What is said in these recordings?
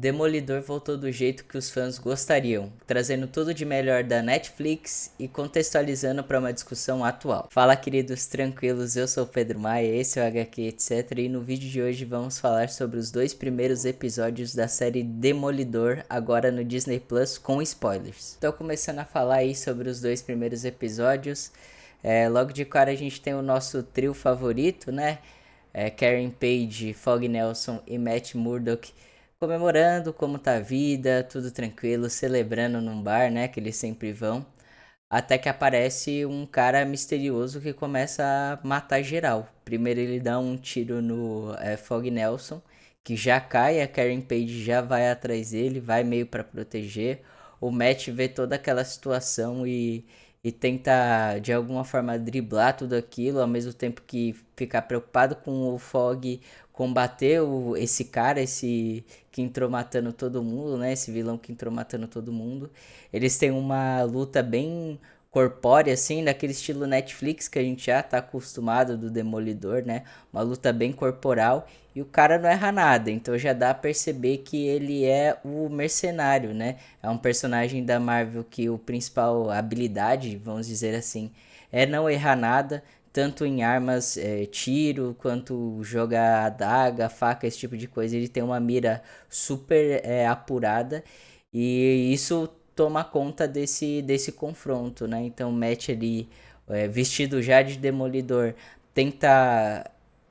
Demolidor voltou do jeito que os fãs gostariam, trazendo tudo de melhor da Netflix e contextualizando para uma discussão atual. Fala, queridos tranquilos, eu sou o Pedro Maia, esse é o HQ etc. E no vídeo de hoje vamos falar sobre os dois primeiros episódios da série Demolidor, agora no Disney Plus, com spoilers. Então, começando a falar aí sobre os dois primeiros episódios, logo de cara a gente tem o nosso trio favorito, né? Karen Page, Fogg Nelson e Matt Murdock comemorando como tá a vida, tudo tranquilo, celebrando num bar, né, que eles sempre vão, até que aparece um cara misterioso que começa a matar geral. Primeiro ele dá um tiro no Fogg Nelson, que já cai, a Karen Page já vai atrás dele, vai meio para proteger. O Matt vê toda aquela situação e tenta de alguma forma driblar tudo aquilo, ao mesmo tempo que ficar preocupado com o Fogg combater esse cara, esse que entrou matando todo mundo, né? Esse vilão que entrou matando todo mundo. Eles têm uma luta bem corpórea, assim, daquele estilo Netflix que a gente já tá acostumado do Demolidor, né? Uma luta bem corporal e o cara não erra nada, então já dá a perceber que ele é o mercenário, né? É um personagem da Marvel que o principal habilidade, vamos dizer assim, é não errar nada, tanto em armas, tiro, quanto jogar adaga, faca, esse tipo de coisa. Ele tem uma mira super apurada e isso toma conta desse confronto, né? Então o Matt ali, vestido já de Demolidor, tenta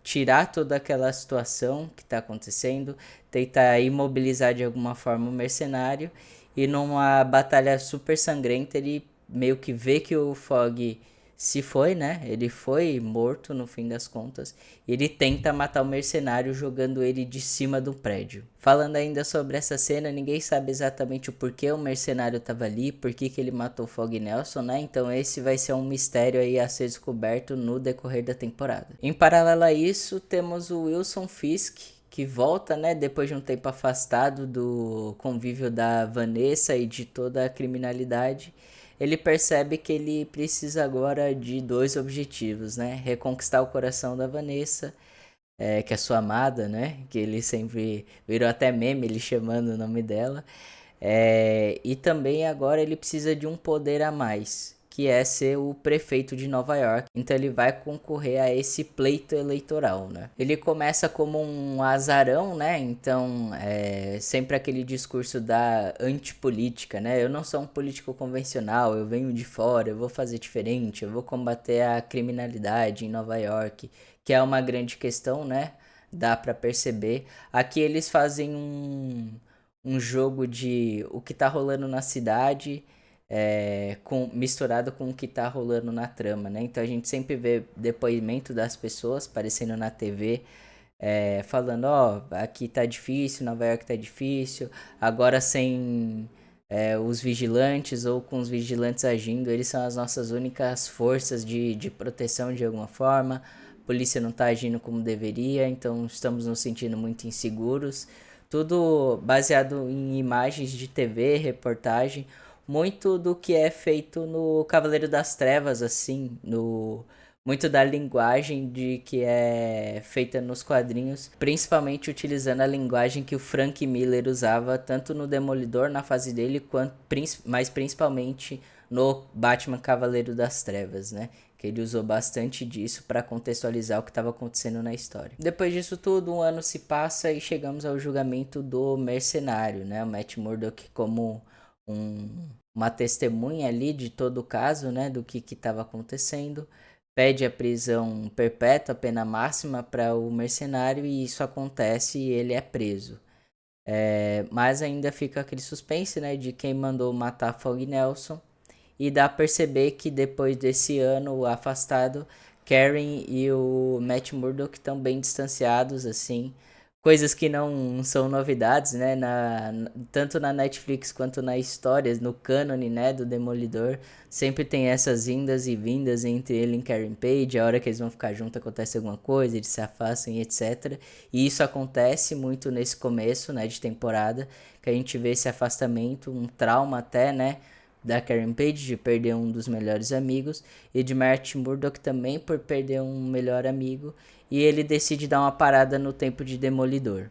tirar toda aquela situação que está acontecendo, tenta imobilizar de alguma forma o mercenário e numa batalha super sangrenta ele meio que vê que o Fogg se foi, né? Ele foi morto no fim das contas. Ele tenta matar o mercenário jogando ele de cima do prédio. Falando ainda sobre essa cena, ninguém sabe exatamente o porquê o mercenário estava ali, por que ele matou o Fogg Nelson, né? Então esse vai ser um mistério aí a ser descoberto no decorrer da temporada. Em paralelo a isso, temos o Wilson Fisk, que volta, né, depois de um tempo afastado do convívio da Vanessa e de toda a criminalidade. Ele percebe que ele precisa agora de dois objetivos, né? Reconquistar o coração da Vanessa, que é sua amada, né? Que ele sempre virou até meme, ele chamando o nome dela. E também agora ele precisa de um poder a mais, que é ser o prefeito de Nova York. Então ele vai concorrer a esse pleito eleitoral, né? Ele começa como um azarão, né? Então sempre aquele discurso da antipolítica, né? Eu não sou um político convencional, eu venho de fora, eu vou fazer diferente, eu vou combater a criminalidade em Nova York, que é uma grande questão, né? Dá pra perceber. Aqui eles fazem um jogo de o que tá rolando na cidade misturado com o que tá rolando na trama, né? Então a gente sempre vê depoimento das pessoas aparecendo na TV, falando, ó, aqui tá difícil, Nova York tá difícil, agora sem os vigilantes ou com os vigilantes agindo, eles são as nossas únicas forças de proteção de alguma forma, a polícia não tá agindo como deveria, então estamos nos sentindo muito inseguros. Tudo baseado em imagens de TV, reportagem, muito do que é feito no Cavaleiro das Trevas, assim, no muito da linguagem de que é feita nos quadrinhos, principalmente utilizando a linguagem que o Frank Miller usava tanto no Demolidor na fase dele, quanto mas principalmente no Batman Cavaleiro das Trevas, né? Que ele usou bastante disso para contextualizar o que estava acontecendo na história. Depois disso tudo, um ano se passa e chegamos ao julgamento do mercenário, né? O Matt Murdock como uma testemunha ali de todo o caso, né? Do que estava acontecendo. Pede a prisão perpétua, a pena máxima para o mercenário e isso acontece e ele é preso. Mas ainda fica aquele suspense, né? De quem mandou matar Fogg Nelson. E dá a perceber que depois desse ano afastado, Karen e o Matt Murdock estão bem distanciados, assim. Coisas que não são novidades, né? Tanto na Netflix quanto na história, no cânone, né? Do Demolidor. Sempre tem essas indas e vindas entre ele e Karen Page. A hora que eles vão ficar juntos acontece alguma coisa, eles se afastam e etc. E isso acontece muito nesse começo, né? De temporada. Que a gente vê esse afastamento, um trauma até, né? Da Karen Page de perder um dos melhores amigos e de Matt Murdock também por perder um melhor amigo e ele decide dar uma parada no tempo de Demolidor.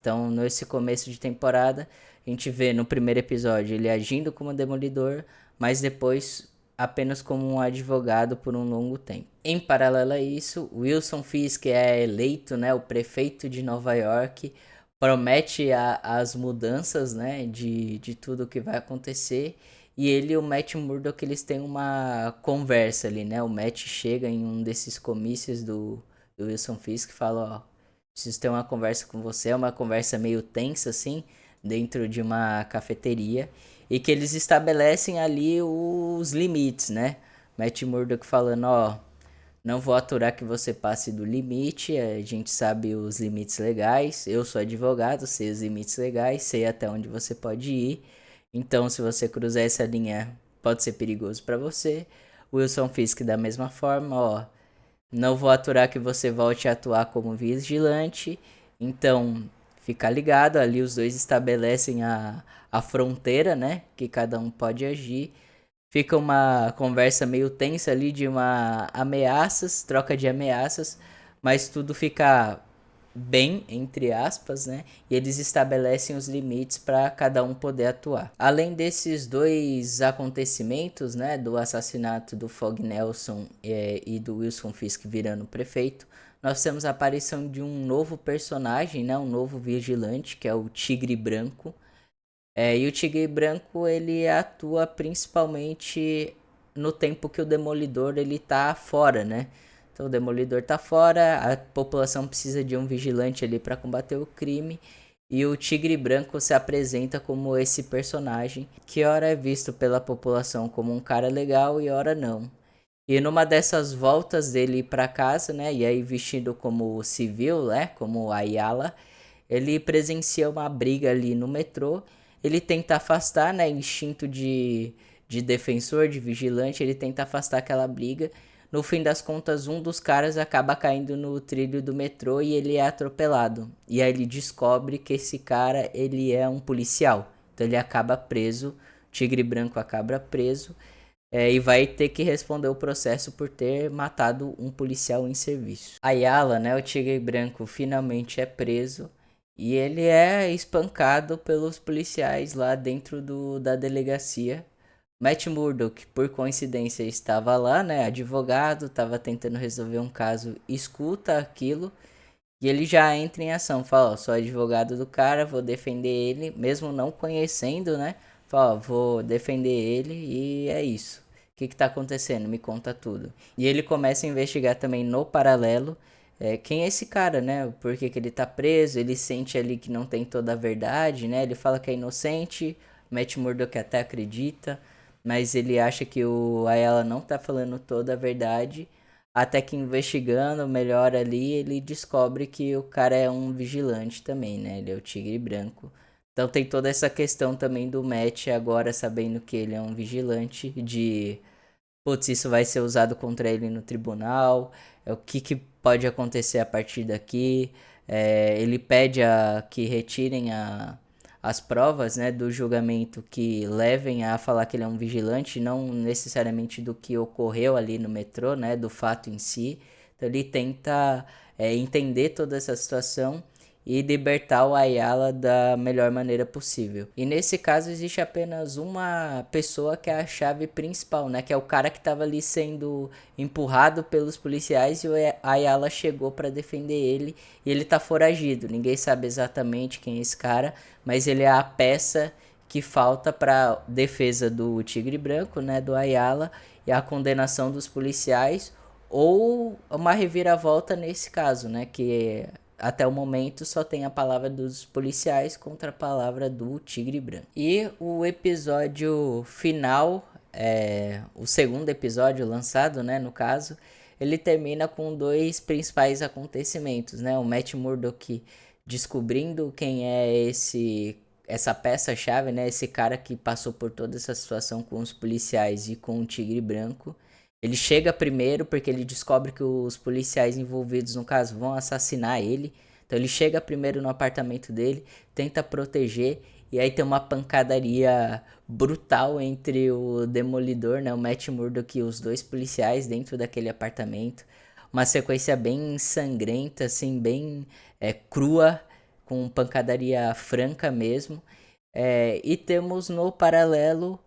Então, nesse começo de temporada, a gente vê no primeiro episódio ele agindo como Demolidor, mas depois apenas como um advogado por um longo tempo. Em paralelo a isso, Wilson Fisk é eleito, né, o prefeito de Nova York, promete as mudanças, né, de tudo que vai acontecer, e ele e o Matt Murdock, eles têm uma conversa ali, né, o Matt chega em um desses comícios do Wilson Fisk e fala, ó, preciso ter uma conversa com você, é uma conversa meio tensa assim, dentro de uma cafeteria, e que eles estabelecem ali os limites, né? Matt Murdock falando, ó, não vou aturar que você passe do limite, a gente sabe os limites legais, eu sou advogado, sei os limites legais, sei até onde você pode ir, então se você cruzar essa linha pode ser perigoso para você. Wilson Fisk da mesma forma, ó, não vou aturar que você volte a atuar como vigilante. Então, fica ligado, ali os dois estabelecem a fronteira, né? Que cada um pode agir. Fica uma conversa meio tensa ali de uma ameaças, troca de ameaças, mas tudo fica bem, entre aspas, né? E eles estabelecem os limites para cada um poder atuar. Além desses dois acontecimentos, né, do assassinato do Fog Nelson e do Wilson Fisk virando prefeito, nós temos a aparição de um novo personagem, né, um novo vigilante, que é o Tigre Branco. E o Tigre Branco, ele atua principalmente no tempo que o Demolidor ele tá fora, né? Então o Demolidor tá fora, a população precisa de um vigilante ali para combater o crime. E o Tigre Branco se apresenta como esse personagem que ora é visto pela população como um cara legal e ora não. E numa dessas voltas dele para casa, né, e aí vestido como civil, né, como Ayala, ele presencia uma briga ali no metrô. Ele tenta afastar, né, instinto de defensor, de vigilante, ele tenta afastar aquela briga. No fim das contas, um dos caras acaba caindo no trilho do metrô e ele é atropelado. E aí ele descobre que esse cara, ele é um policial. Então ele acaba preso, Tigre Branco acaba preso, e vai ter que responder o processo por ter matado um policial em serviço. Ayala, né, o Tigre Branco, finalmente é preso e ele é espancado pelos policiais lá dentro da delegacia. Matt Murdock, por coincidência, estava lá, né, advogado, estava tentando resolver um caso, escuta aquilo e ele já entra em ação, fala, ó, sou advogado do cara, vou defender ele, mesmo não conhecendo, né? Fala, ó, vou defender ele e é isso. O que tá acontecendo? Me conta tudo. E ele começa a investigar também no paralelo quem é esse cara, né? Por que ele tá preso? Ele sente ali que não tem toda a verdade, né? Ele fala que é inocente, Matt Murdock até acredita, mas ele acha que o Ayala não tá falando toda a verdade. Até que investigando melhor ali, ele descobre que o cara é um vigilante também, né? Ele é o Tigre Branco. Então tem toda essa questão também do Matt agora sabendo que ele é um vigilante, de putz, isso vai ser usado contra ele no tribunal, o que pode acontecer a partir daqui. Ele pede que retirem as provas, né, do julgamento que levem a falar que ele é um vigilante, não necessariamente do que ocorreu ali no metrô, né, do fato em si. Então ele tenta entender toda essa situação e libertar o Ayala da melhor maneira possível. E nesse caso existe apenas uma pessoa que é a chave principal, né? Que é o cara que estava ali sendo empurrado pelos policiais e o Ayala chegou para defender ele e ele tá foragido. Ninguém sabe exatamente quem é esse cara, mas ele é a peça que falta para defesa do Tigre Branco, né? Do Ayala e a condenação dos policiais ou uma reviravolta nesse caso, né? Que até o momento só tem a palavra dos policiais contra a palavra do Tigre Branco. E o episódio final, o segundo episódio lançado, né, no caso, ele termina com dois principais acontecimentos, né? O Matt Murdock descobrindo quem é essa peça-chave, né? Esse cara que passou por toda essa situação com os policiais e com o Tigre Branco. Ele chega primeiro porque ele descobre que os policiais envolvidos no caso vão assassinar ele. Então ele chega primeiro no apartamento dele, tenta proteger e aí tem uma pancadaria brutal entre o Demolidor, né, o Matt Murdock e os dois policiais dentro daquele apartamento. Uma sequência bem sangrenta, assim, bem crua. com pancadaria franca mesmo. E temos no paralelo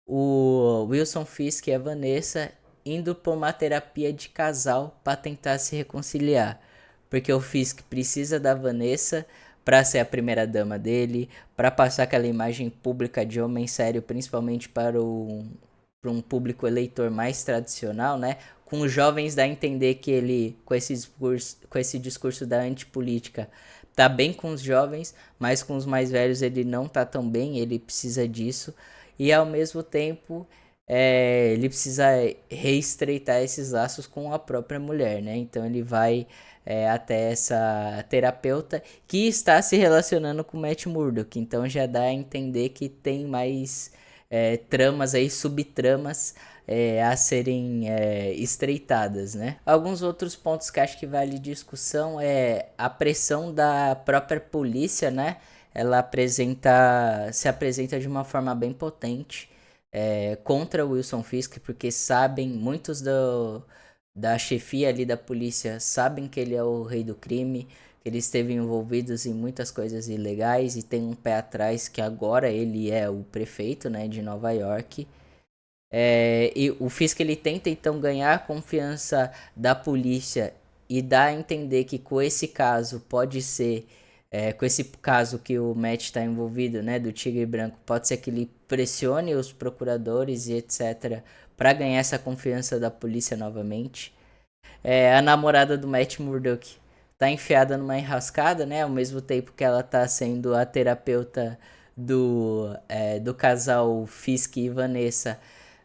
o Wilson Fisk e a Vanessa indo por uma terapia de casal para tentar se reconciliar. Porque o Fisk precisa da Vanessa para ser a primeira dama dele, para passar aquela imagem pública de homem sério, principalmente para um público eleitor mais tradicional, né? Com os jovens dá a entender que ele, com esse discurso da antipolítica, tá bem com os jovens, mas com os mais velhos ele não tá tão bem, ele precisa disso. E ao mesmo tempo, ele precisa reestreitar esses laços com a própria mulher, né? Então ele vai até essa terapeuta que está se relacionando com o Matt Murdock. Então já dá a entender que tem mais tramas aí, subtramas a serem estreitadas, né? Alguns outros pontos que acho que vale discussão é a pressão da própria polícia, né? Ela se apresenta de uma forma bem potente contra o Wilson Fisk, porque sabem, muitos da chefia ali da polícia sabem que ele é o rei do crime, que ele esteve envolvido em muitas coisas ilegais e tem um pé atrás que agora ele é o prefeito, né, de Nova York. E o Fisk ele tenta então ganhar a confiança da polícia e dá a entender que com esse caso pode ser, com esse caso que o Matt está envolvido, né, do Tigre Branco, pode ser que ele pressione os procuradores e etc. para ganhar essa confiança da polícia novamente. A namorada do Matt Murdock tá enfiada numa enrascada, né, ao mesmo tempo que ela tá sendo a terapeuta do casal Fisk e Vanessa.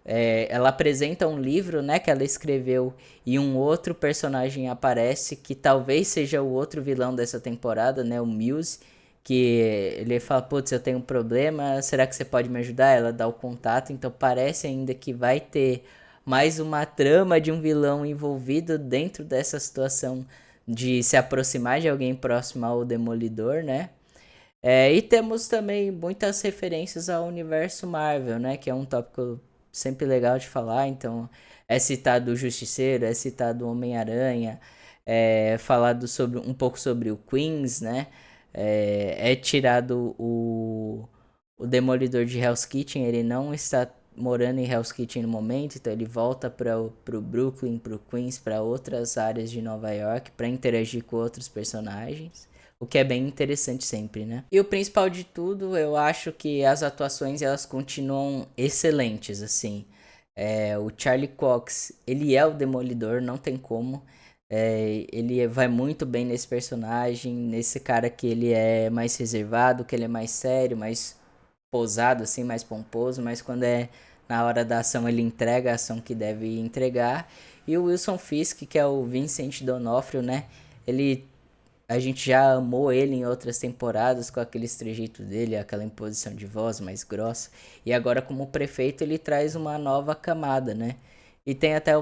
Ela apresenta um livro, né, que ela escreveu e um outro personagem aparece que talvez seja o outro vilão dessa temporada, né, o Muse, que ele fala, putz, eu tenho um problema, será que você pode me ajudar? Ela dá o contato, então parece ainda que vai ter mais uma trama de um vilão envolvido dentro dessa situação de se aproximar de alguém próximo ao Demolidor, né? E temos também muitas referências ao universo Marvel, né? Que é um tópico sempre legal de falar. Então, é citado o Justiceiro, é citado o Homem-Aranha, falado um pouco sobre o Queens, né? É tirado o Demolidor de Hell's Kitchen, ele não está morando em Hell's Kitchen no momento, então ele volta para o Brooklyn, para o Queens, para outras áreas de Nova York, para interagir com outros personagens. O que é bem interessante sempre, né? E o principal de tudo, eu acho que as atuações elas continuam excelentes, assim. O Charlie Cox, ele é o Demolidor, não tem como. Ele vai muito bem nesse personagem, nesse cara que ele é mais reservado, que ele é mais sério, mais pousado, assim, mais pomposo, mas quando é na hora da ação ele entrega a ação que deve entregar. E o Wilson Fisk, que é o Vincent D'Onofrio, né? A gente já amou ele em outras temporadas com aquele trejeito dele, aquela imposição de voz mais grossa. E agora como prefeito ele traz uma nova camada, né? E tem até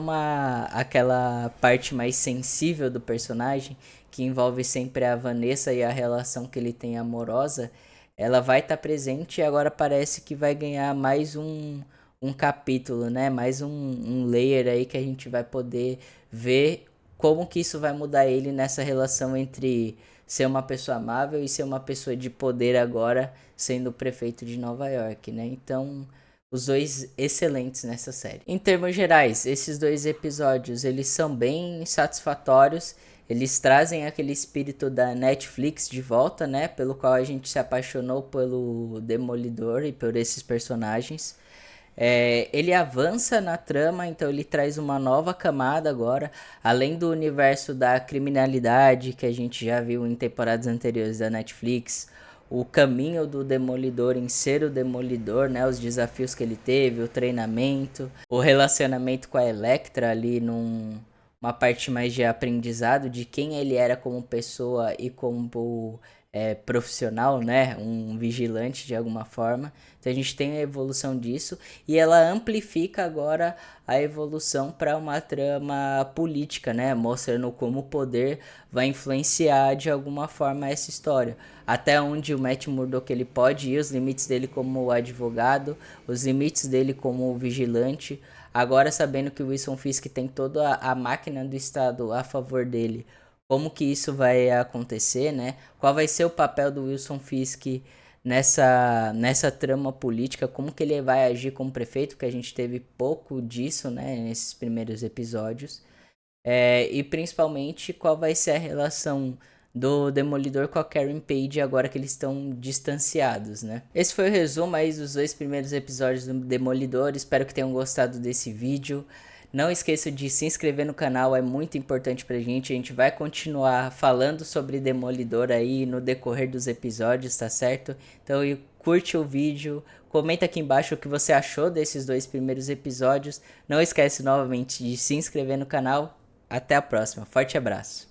aquela parte mais sensível do personagem, que envolve sempre a Vanessa e a relação que ele tem amorosa. Ela vai estar presente e agora parece que vai ganhar mais um capítulo, né? Mais um layer aí que a gente vai poder ver como que isso vai mudar ele nessa relação entre ser uma pessoa amável e ser uma pessoa de poder agora, sendo o prefeito de Nova York, né? Então, os dois excelentes nessa série. Em termos gerais, esses dois episódios, eles são bem satisfatórios. Eles trazem aquele espírito da Netflix de volta, né? Pelo qual a gente se apaixonou pelo Demolidor e por esses personagens. Ele avança na trama, então ele traz uma nova camada agora, além do universo da criminalidade que a gente já viu em temporadas anteriores da Netflix, o caminho do Demolidor em ser o Demolidor, né, os desafios que ele teve, o treinamento, o relacionamento com a Elektra ali uma parte mais de aprendizado de quem ele era como pessoa e como profissional, né, um vigilante de alguma forma. Então a gente tem a evolução disso e ela amplifica agora a evolução para uma trama política, né? Mostrando como o poder vai influenciar de alguma forma essa história. Até onde o Matt Murdock ele pode ir, os limites dele como advogado, os limites dele como vigilante. Agora sabendo que o Wilson Fisk tem toda a máquina do Estado a favor dele, como que isso vai acontecer, né? Qual vai ser o papel do Wilson Fisk nessa trama política, como que ele vai agir como prefeito, que a gente teve pouco disso, né, nesses primeiros episódios. E principalmente qual vai ser a relação do Demolidor com a Karen Page agora que eles estão distanciados, né? Esse foi o resumo aí dos 2 primeiros episódios do Demolidor. Espero que tenham gostado desse vídeo. Não esqueça de se inscrever no canal, é muito importante pra gente. A gente vai continuar falando sobre Demolidor aí no decorrer dos episódios, tá certo? Então curte o vídeo, comenta aqui embaixo o que você achou desses 2 primeiros episódios. Não esquece novamente de se inscrever no canal. Até a próxima. Forte abraço.